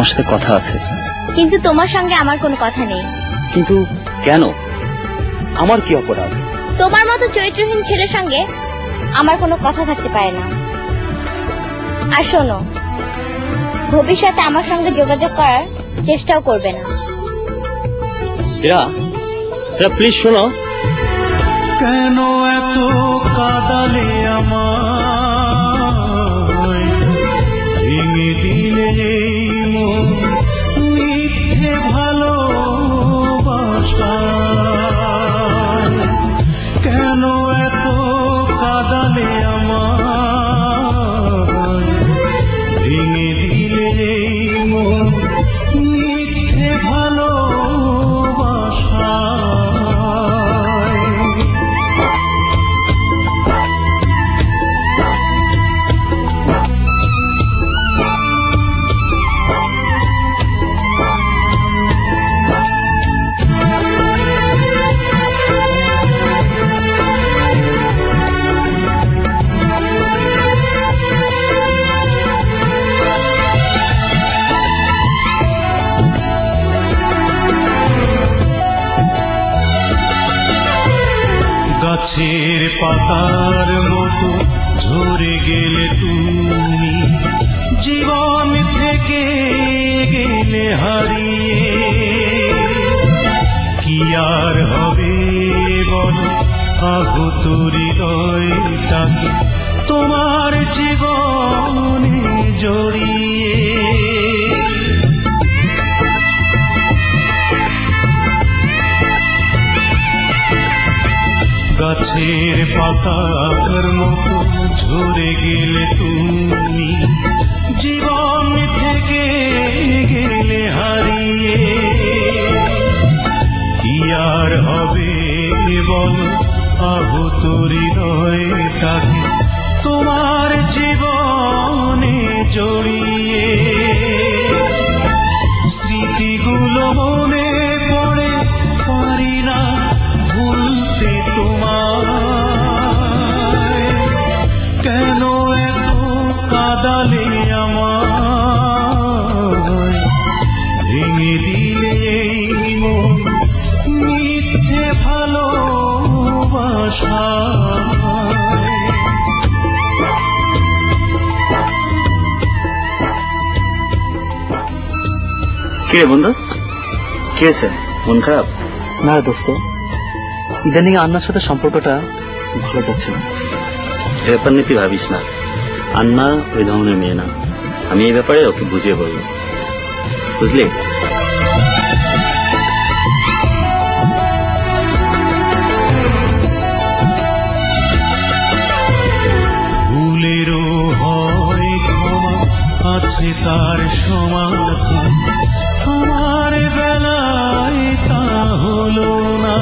তোমার সাথে কথা আছে। কিন্তু তোমার সঙ্গে আমার কোনো কথা নেই। কিন্তু কেন? আমার কি অপরাধ? তোমার মতো চরিত্রহীন ছেলের সঙ্গে আমার কোনো কথা থাকতে পারে না। আর শোনো, ভবিষ্যতে আমার সঙ্গে যোগাযোগ করার চেষ্টাও করবে না। প্লিজ শোনো। কেন এত কাদালে আমায়, ভেঙে দিলে মন মিথ্যে ভালোবাসা। কেন এত কাদালে আমায়, ভেঙে দিলে মন মিথ্যে ভালোবাসা। গাছের পাতার মতো ঝরে গেলে তুমি, জীবন থেকে গেলে হারিয়ে। কি আর হবে বলো আহত হৃদয়টাকে তোমার জীবনে জড়িয়ে। গাছের পাতার মতো ঝরে গেলে তুমি, জীবন থেকে গেলে হারিয়ে। কি আর হবে বলো আহত হৃদয়টাকে তোমার জীবনে জড়িয়ে। স্মৃতিগুলো মনে পড়ে পারি না ভুলতে তোমায়। কেন এত কাদালে আমায়, ভেঙে দিলে মন মিথ্যে ভালোবাসা। কি রে বন্ধু, কি হয়েছে? মন খারাপ? না দোস্ত, ইদানিং আন্নার সাথে সম্পর্কটা ভালো যাচ্ছে না। এ ব্যাপার নিয়ে তুই ভাবিস না, আন্না ওই ধরনের মেয়ে না। আমি এই ব্যাপারে ওকে বুঝিয়ে বলবো, বুঝলি? ভুলেরও হয় ক্ষমা আছে তার সমাধান, আমার বেলায় তা হলো না।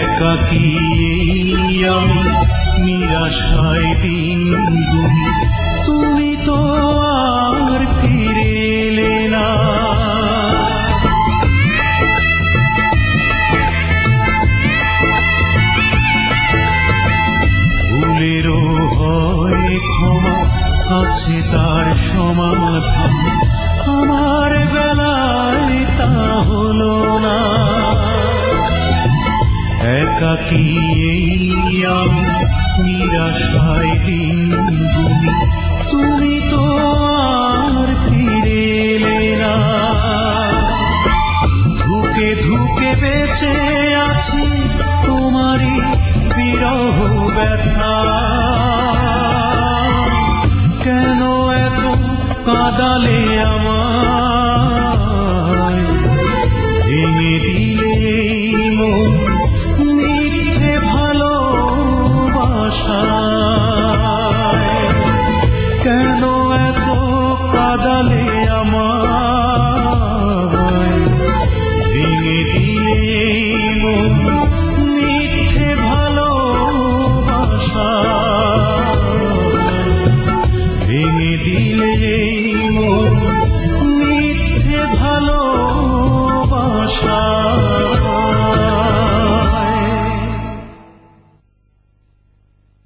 একাকী আমি নিরাশায় দিন গুনি, তুমি তো আর ফিরে এলে না। ভুলেরও হয় ক্ষমা আছে তার সমাধান, আমার বেলায় তা হলো না। একাকী আমি নিরাশায় দিন গুনি, তুমি তো